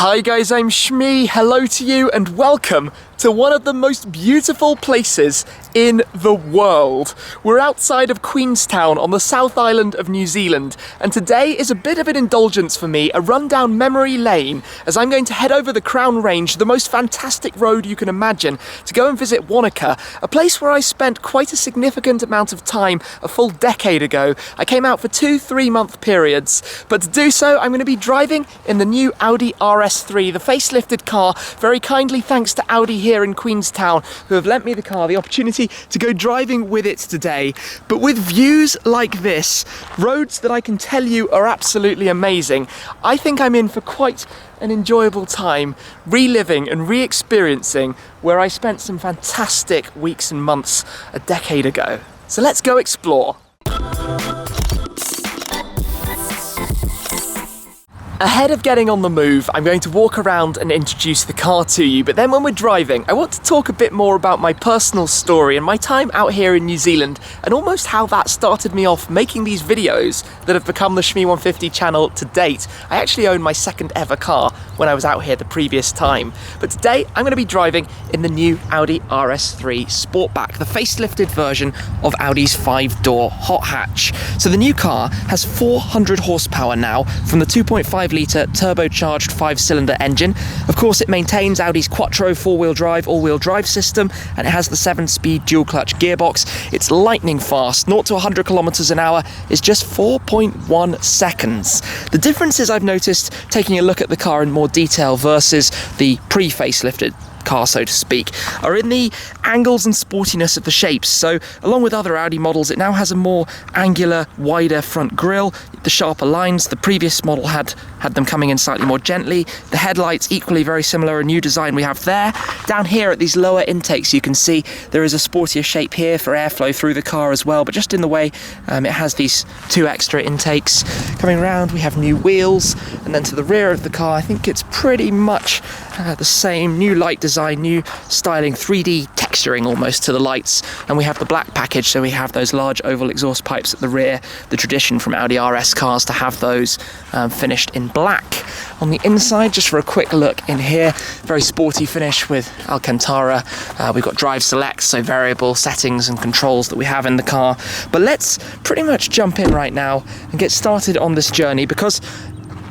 Hi guys, I'm Shmee. Hello to you and welcome to one of the most beautiful places in the world. We're outside of Queenstown on the South Island of New Zealand, and today is a bit of an indulgence for me, a run down memory lane, as I'm going to head over the Crown Range, the most fantastic road you can imagine, to go and visit Wanaka, a place where I spent quite a significant amount of time a full decade ago. I came out for 2-3 month periods, but to do so I'm going to be driving in the new Audi RS3, the facelifted car, very kindly thanks to Audi here in Queenstown, who have lent me the car, the opportunity to go driving with it today. But with views like this, roads that I can tell you are absolutely amazing, I think I'm in for quite an enjoyable time, reliving and re-experiencing where I spent some fantastic weeks and months a decade ago. So let's go explore. Ahead of getting on the move, I'm going to walk around and introduce the car to you, but then when we're driving, I want to talk a bit more about my personal story and my time out here in New Zealand, and almost how that started me off making these videos that have become the Shmee 150 channel to date. I actually owned my second ever car when I was out here the previous time. But today, I'm going to be driving in the new Audi RS3 Sportback, the facelifted version of Audi's 5-door hot hatch. So the new car has 400 horsepower now from the 2.5 litre turbocharged 5-cylinder engine. Of course, it maintains Audi's Quattro 4-wheel drive, all-wheel drive system, and it has the 7-speed dual-clutch gearbox. It's lightning fast. 0 to 100 kilometers an hour is just 4.1 seconds. The differences I've noticed taking a look at the car in more detail versus the pre-facelifted car, so to speak, are in the angles and sportiness of the shapes. So along with other Audi models, it now has a more angular, wider front grille, the sharper lines. The previous model had them coming in slightly more gently. The headlights equally very similar, a new design we have there. Down here at these lower intakes, you can see there is a sportier shape here for airflow through the car as well, but just in the way it has these 2 extra intakes. Coming around, we have new wheels, and then to the rear of the car, I think it's pretty much the same new light design, new styling, 3D texturing almost to the lights, and we have the black package, so we have those large oval exhaust pipes at the rear, the tradition from Audi RS cars to have those finished in black. On the inside, just for a quick look in here, very sporty finish with Alcantara. We've got drive select, so variable settings and controls that we have in the car. But let's pretty much jump in right now and get started on this journey, because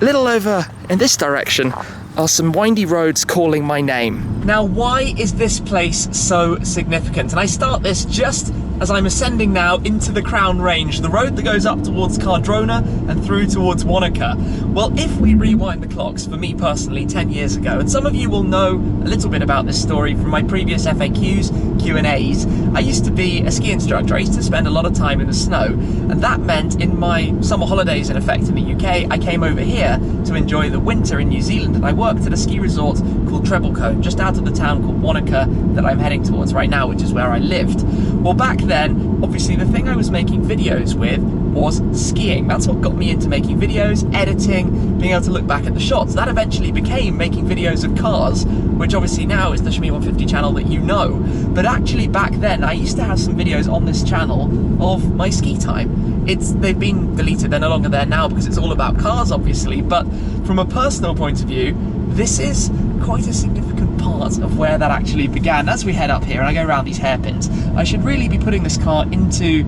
a little over in this direction are some windy roads calling my name. Now, why is this place so significant? And I start this just as I'm ascending now into the Crown Range, the road that goes up towards Cardrona and through towards Wanaka. Well, if we rewind the clocks, for me personally, 10 years ago, and some of you will know a little bit about this story from my previous FAQs, Q&As, I used to be a ski instructor. I used to spend a lot of time in the snow, and that meant in my summer holidays, in effect, in the UK, I came over here to enjoy the winter in New Zealand, and I worked at a ski resort called Treble Cone, just out of the town called Wanaka that I'm heading towards right now, which is where I lived. Well, back then, obviously the thing I was making videos with was skiing. That's what got me into making videos, editing, being able to look back at the shots. That eventually became making videos of cars, which obviously now is the Shmee 150 channel that you know. But actually back then, I used to have some videos on this channel of my ski time. They've been deleted, they're no longer there now because it's all about cars, obviously. But from a personal point of view, this is quite a significant part of where that actually began. As we head up here and I go around these hairpins, I should really be putting this car into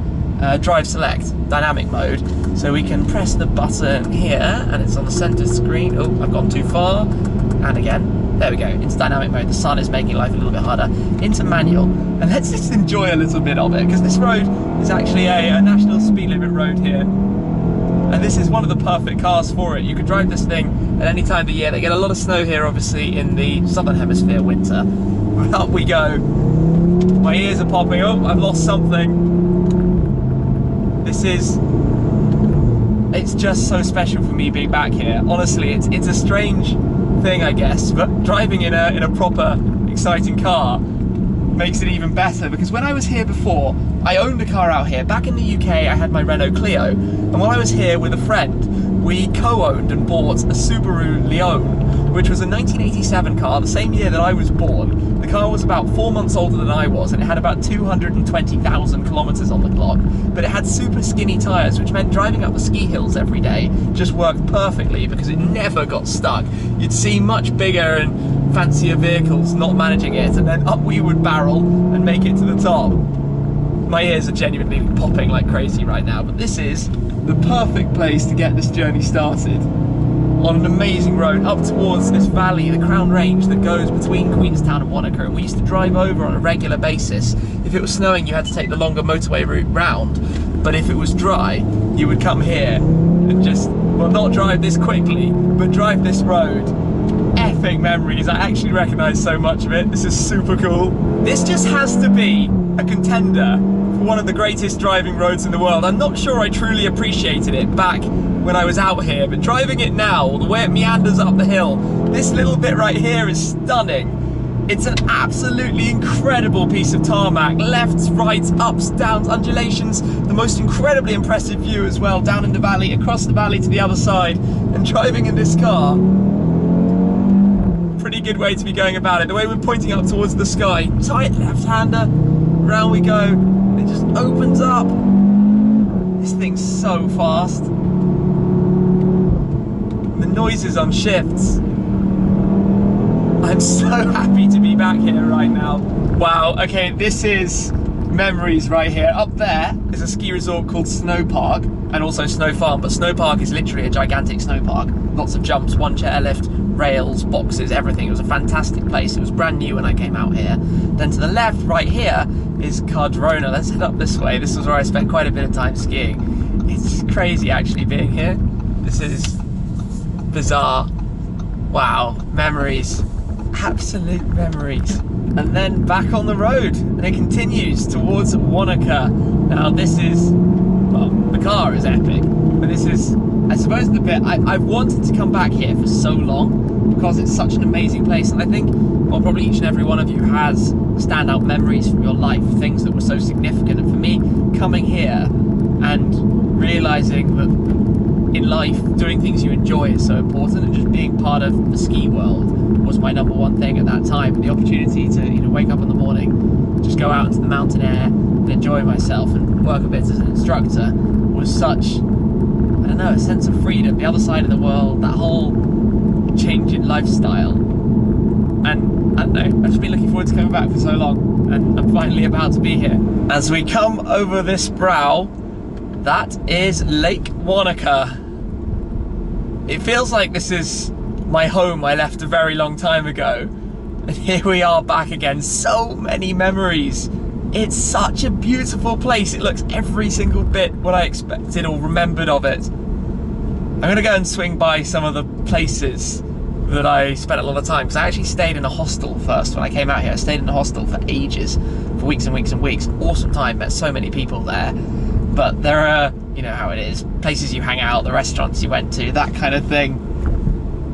drive select, dynamic mode, so we can press the button here and it's on the center screen. Oh, I've gone too far. And again, there we go, into dynamic mode. The sun is making life a little bit harder. Into manual, and let's just enjoy a little bit of it, because this road is actually a national speed limit road here. And this is one of the perfect cars for it. You could drive this thing at any time of the year. They get a lot of snow here, obviously, in the southern hemisphere winter. Up we go. My ears are popping. Oh, I've lost something. It's just so special for me being back here. Honestly, it's a strange thing, I guess, but driving in a proper, exciting car makes it even better, because when I was here before, I owned a car out here. Back in the UK, I had my Renault Clio, and when I was here with a friend, we co-owned and bought a Subaru Leone, which was a 1987 car, the same year that I was born. The car was about 4 months older than I was, and it had about 220,000 kilometers on the clock, but it had super skinny tires, which meant driving up the ski hills every day just worked perfectly because it never got stuck. You'd see much bigger and fancier vehicles not managing it, and then up we would barrel and make it to the top. My ears are genuinely popping like crazy right now, but this is the perfect place to get this journey started. On an amazing road up towards this valley, the Crown Range that goes between Queenstown and Wanaka, and we used to drive over on a regular basis. If it was snowing, you had to take the longer motorway route round, but if it was dry, you would come here and just, well, not drive this quickly, but drive this road. Epic memories. I actually recognise so much of it. This is super cool. This just has to be a contender for one of the greatest driving roads in the world. I'm not sure I truly appreciated it back when I was out here, but driving it now, the way it meanders up the hill, this little bit right here is stunning. It's an absolutely incredible piece of tarmac. Lefts, rights, ups, downs, undulations, the most incredibly impressive view as well, down in the valley, across the valley to the other side, and driving in this car, pretty good way to be going about it. The way we're pointing up towards the sky, tight left-hander, round we go, it just opens up. This thing's so fast. The noises on shifts. I'm so happy to be back here right now. Wow, okay, this is memories right here. Up there is a ski resort called Snow Park and also Snow Farm, but Snow Park is literally a gigantic snow park. Lots of jumps, one chairlift, rails, boxes, everything. It was a fantastic place. It was brand new when I came out here. Then to the left, right here, is Cardrona. Let's head up this way. This was where I spent quite a bit of time skiing. It's crazy actually being here. This is bizarre. Wow, memories. Absolute memories. And then back on the road, and it continues towards Wanaka. Now this is, well, the car is epic, but this is, I suppose, the bit I've wanted to come back here for so long because it's such an amazing place, and I think, well, probably each and every one of you has standout memories from your life, things that were so significant. And for me, coming here and realising that in life, doing things you enjoy is so important, and just being part of the ski world was my number one thing at that time. And the opportunity to, you know, wake up in the morning, just go out into the mountain air and enjoy myself and work a bit as an instructor was such, I don't know, a sense of freedom, the other side of the world, that whole change in lifestyle. And I don't know, I've just been looking forward to coming back for so long, and I'm finally about to be here. As we come over this brow, that is Lake Wanaka. It feels like this is my home I left a very long time ago, and here we are back again. So many memories. It's such a beautiful place. It looks every single bit what I expected or remembered of it. I'm gonna go and swing by some of the places that I spent a lot of time, because I actually stayed in a hostel first when I came out here. I stayed in a hostel for ages, for weeks and weeks and weeks. Awesome time, met so many people there. But there are, you know how it is, places you hang out, the restaurants you went to, that kind of thing.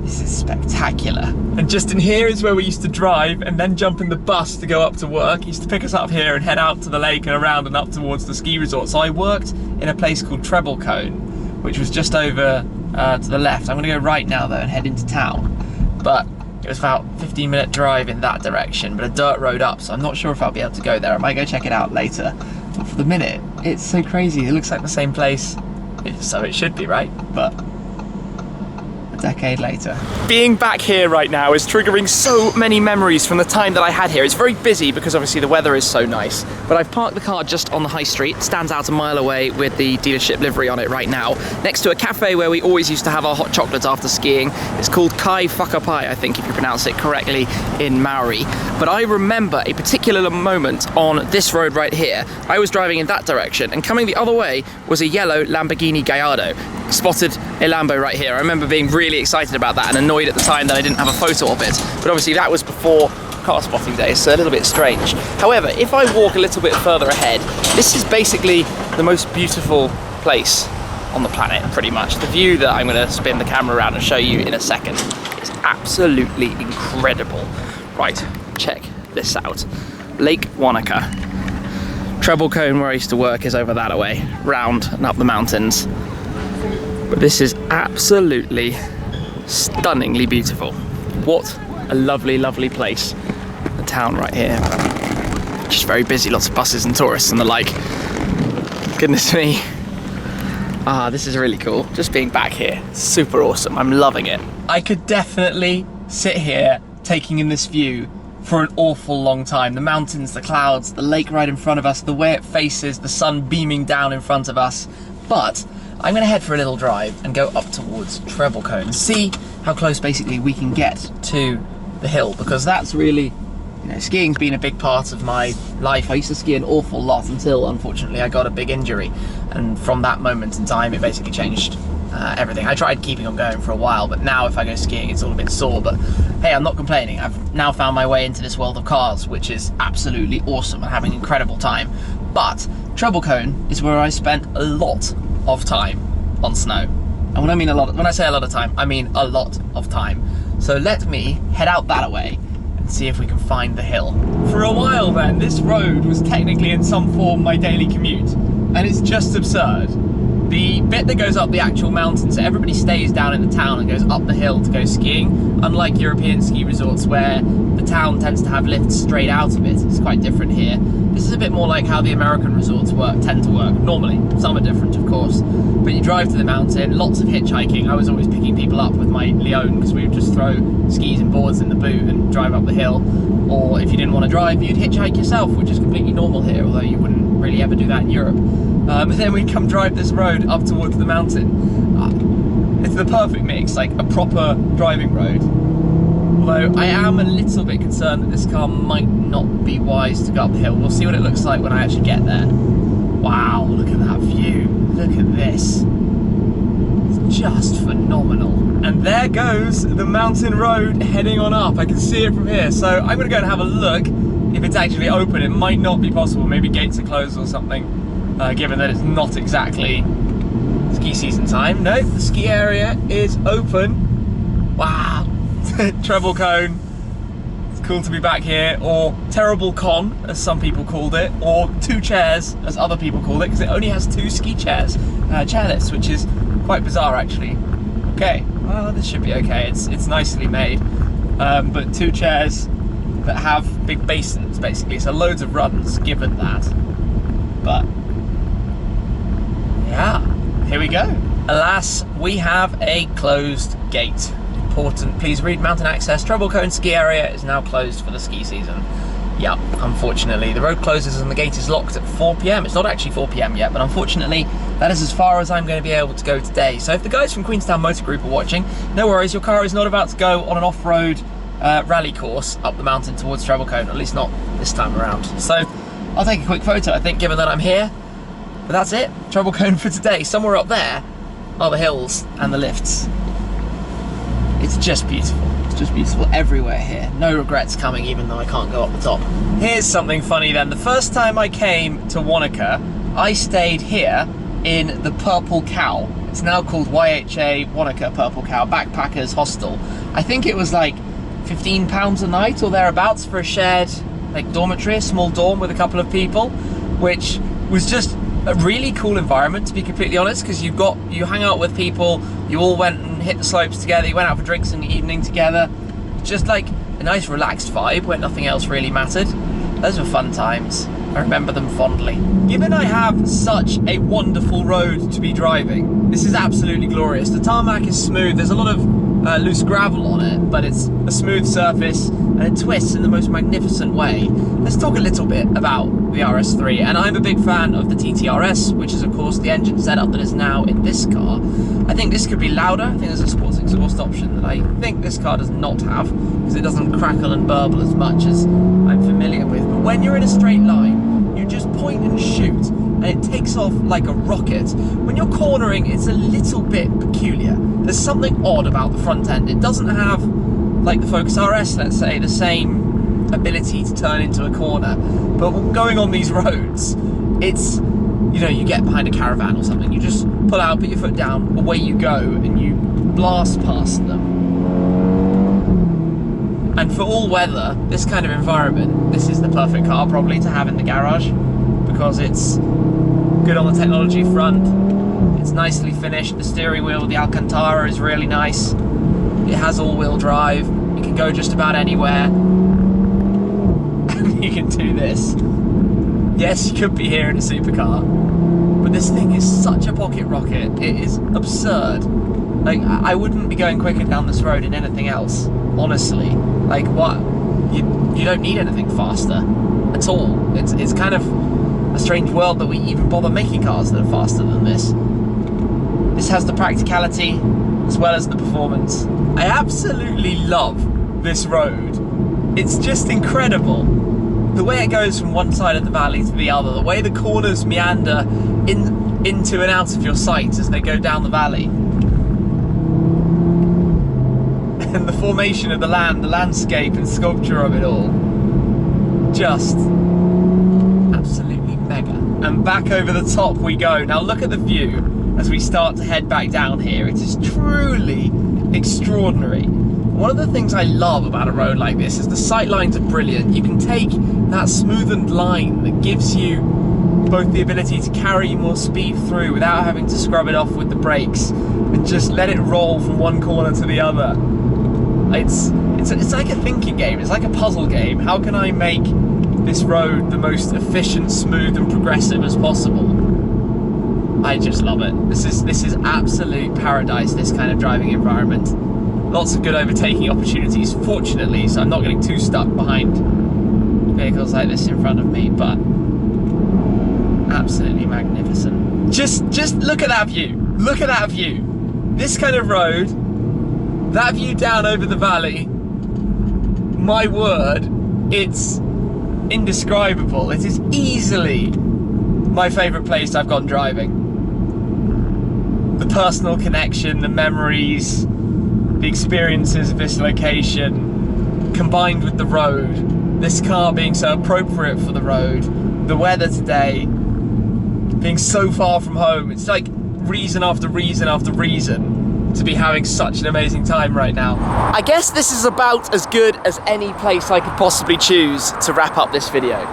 This is spectacular. And just in here is where we used to drive and then jump in the bus to go up to work. He used to pick us up here and head out to the lake and around and up towards the ski resort. So I worked in a place called Treble Cone, which was just over to the left. I'm gonna go right now though and head into town. But it was about a 15-minute drive in that direction, but a dirt road up, so I'm not sure if I'll be able to go there. I might go check it out later. But for the minute, it's so crazy. It looks like the same place, so it should be, right? But a decade later. Being back here right now is triggering so many memories from the time that I had here. It's very busy because obviously the weather is so nice, but I've parked the car just on the high street. It stands out a mile away with the dealership livery on it right now, next to a cafe where we always used to have our hot chocolates after skiing. It's called Kai Whakapai, I think, if you pronounce it correctly in Maori. But I remember a particular moment on this road right here. I was driving in that direction, and coming the other way was a yellow Lamborghini Gallardo. Spotted a Lambo right here. I remember being really excited about that and annoyed at the time that I didn't have a photo of it. But obviously that was before car spotting days, so a little bit strange. However, if I walk a little bit further ahead, this is basically the most beautiful place on the planet, pretty much. The view that I'm gonna spin the camera around and show you in a second is absolutely incredible. Right, check this out. Lake Wanaka. Treble Cone, where I used to work, is over that way, round and up the mountains. But this is absolutely stunningly beautiful. What a lovely, lovely place. The town right here. Just very busy, lots of buses and tourists and the like. Goodness me. Ah, this is really cool. Just being back here, super awesome. I'm loving it. I could definitely sit here taking in this view for an awful long time. The mountains, the clouds, the lake right in front of us, the way it faces, the sun beaming down in front of us. But I'm gonna head for a little drive and go up towards Treble Cone and see how close basically we can get to the hill, because that's really, you know, skiing's been a big part of my life. I used to ski an awful lot until, unfortunately, I got a big injury. And from that moment in time, it basically changed everything. I tried keeping on going for a while, but now if I go skiing, it's all a bit sore. But hey, I'm not complaining. I've now found my way into this world of cars, which is absolutely awesome and having an incredible time. But Treble Cone is where I spent a lot of time on snow. And when I mean a lot, when I say a lot of time, I mean a lot of time. So let me head out that way and see if we can find the hill. For a while then, this road was technically in some form my daily commute, and it's just absurd. The bit that goes up the actual mountain, so everybody stays down in the town and goes up the hill to go skiing, unlike European ski resorts where the town tends to have lifts straight out of it. It's quite different here. This is a bit more like how the American resorts tend to work. Normally, some are different of course, but you drive to the mountain, lots of hitchhiking. I was always picking people up with my Leone because we would just throw skis and boards in the boot and drive up the hill. Or if you didn't want to drive, you'd hitchhike yourself, which is completely normal here, although you wouldn't really ever do that in Europe. And then we'd come drive this road up towards the mountain. It's the perfect mix, like a proper driving road. Although I am a little bit concerned that this car might not be wise to go up the hill. We'll see what it looks like when I actually get there. Wow, look at that view. Look at this. It's just phenomenal. And there goes the mountain road heading on up. I can see it from here. So I'm gonna go and have a look if it's actually open. It might not be possible. Maybe gates are closed or something. Given that it's not exactly ski season time. No, the ski area is open. Wow, Treble Cone. It's cool to be back here, or Treble Cone, as some people called it, or two chairs, as other people called it, because it only has two ski chairs, chairlifts, which is quite bizarre actually. Okay, well this should be okay. It's nicely made, but two chairs that have big basins basically, so loads of runs given that. But yeah, here we go. Alas, we have a closed gate. Important, please read mountain access. Treble Cone ski area is now closed for the ski season. Yeah, unfortunately, the road closes and the gate is locked at 4 PM. It's not actually 4 PM yet, but unfortunately, that is as far as I'm going to be able to go today. So if the guys from Queenstown Motor Group are watching, no worries, your car is not about to go on an off-road rally course up the mountain towards Treble Cone, at least not this time around. So I'll take a quick photo, I think, given that I'm here. But that's it, Treble Cone for today. Somewhere up there are the hills and the lifts. It's just beautiful. It's just beautiful everywhere here. No regrets coming, even though I can't go up the top. Here's something funny then. The first time I came to Wanaka, I stayed here in the Purple Cow. It's now called YHA Wanaka Purple Cow Backpackers Hostel. I think it was like £15 a night or thereabouts for a shared like dormitory, a small dorm with a couple of people, which was just a really cool environment, to be completely honest, because you hang out with people, you all went and hit the slopes together, you went out for drinks in the evening together. Just like a nice relaxed vibe where nothing else really mattered. Those were fun times. I remember them fondly. Given I have such a wonderful road to be driving, this is absolutely glorious. The tarmac is smooth, there's a lot of loose gravel on it, but it's a smooth surface and it twists in the most magnificent way. Let's talk a little bit about the RS3, and I'm a big fan of the TTRS, which is of course the engine setup that is now in this car. I think this could be louder. I think there's a sports exhaust option that I think this car does not have, because it doesn't crackle and burble as much as I'm familiar with. But when you're in a straight line, you just point and shoot, and it takes off like a rocket. When you're cornering, it's a little bit peculiar. There's something odd about the front end. It doesn't have, like the Focus RS, let's say, the same ability to turn into a corner. But going on these roads, it's, you know, you get behind a caravan or something, you just pull out, put your foot down, away you go, and you blast past them. And for all weather, this kind of environment, this is the perfect car probably to have in the garage, because it's good on the technology front, it's nicely finished, the steering wheel, the Alcantara is really nice, it has all-wheel drive, You can go just about anywhere. You can do this. Yes, you could be here in a supercar, but this thing is such a pocket rocket. It is absurd. Like, I wouldn't be going quicker down this road in anything else, honestly. Like, what? You don't need anything faster at all. It's kind of a strange world that we even bother making cars that are faster than this. This has the practicality as well as the performance. I absolutely love this road. It's just incredible. The way it goes from one side of the valley to the other, the way the corners meander into and out of your sight as they go down the valley. And the formation of the land, the landscape and sculpture of it all. Just absolutely mega. And back over the top we go. Now look at the view as we start to head back down here. It is truly extraordinary. One of the things I love about a road like this is the sight lines are brilliant. You can take that smoothened line that gives you both the ability to carry more speed through without having to scrub it off with the brakes and just let it roll from one corner to the other. It's like a thinking game, it's like a puzzle game. How can I make this road the most efficient, smooth and progressive as possible? I just love it. This is absolute paradise, this kind of driving environment. Lots of good overtaking opportunities, fortunately, so I'm not getting too stuck behind vehicles like this in front of me, but absolutely magnificent. Just look at that view. Look at that view. This kind of road, that view down over the valley, my word, it's indescribable. It is easily my favourite place I've gone driving. The personal connection, the memories, the experiences of this location, combined with the road, this car being so appropriate for the road, the weather today, being so far from home. It's like reason after reason after reason to be having such an amazing time right now. I guess this is about as good as any place I could possibly choose to wrap up this video.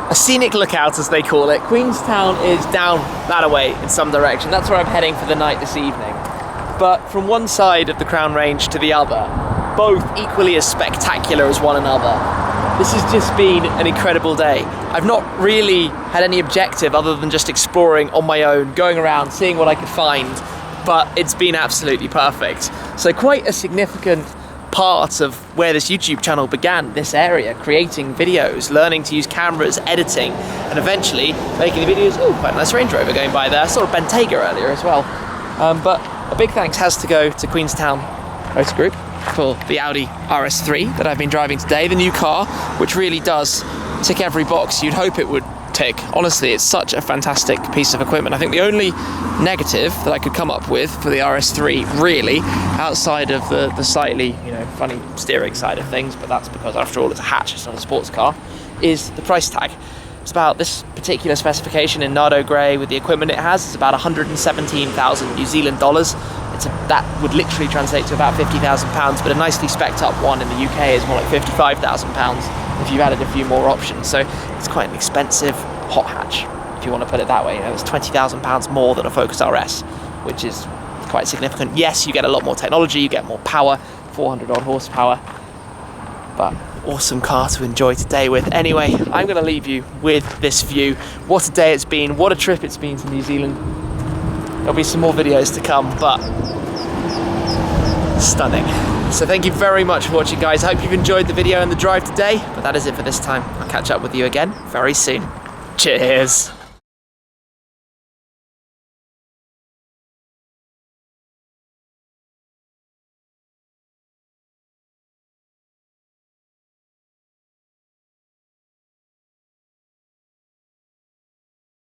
A scenic lookout, as they call it. Queenstown is down that way in some direction. That's where I'm heading for the night this evening. But from one side of the Crown Range to the other, both equally as spectacular as one another. This has just been an incredible day. I've not really had any objective other than just exploring on my own, going around, seeing what I could find, but it's been absolutely perfect. So quite a significant part of where this YouTube channel began, this area, creating videos, learning to use cameras, editing, and eventually making the videos. Oh, quite a nice Range Rover going by there. I saw a Bentayga earlier as well. But a big thanks has to go to Queenstown Motor Group for the Audi RS3 that I've been driving today, the new car, which really does tick every box you'd hope it would tick. Honestly, it's such a fantastic piece of equipment. I think the only negative that I could come up with for the RS3, really, outside of the slightly, funny steering side of things, but that's because after all it's a hatch, it's not a sports car, is the price tag. It's about this particular specification in Nardo Grey with the equipment it has. It's about 117,000 New Zealand dollars. That would literally translate to about £50,000, but a nicely spec'd up one in the UK is more like £55,000 if you've added a few more options. So it's quite an expensive hot hatch, if you want to put it that way. It's £20,000 more than a Focus RS, which is quite significant. Yes, you get a lot more technology, you get more power, 400 odd horsepower, but awesome car to enjoy today with. Anyway, I'm going to leave you with this view. What a day it's been, what a trip it's been to New Zealand. There'll be some more videos to come, but stunning. So thank you very much for watching, guys. I hope you've enjoyed the video and the drive today, but that is it for this time. I'll catch up with you again very soon. Cheers.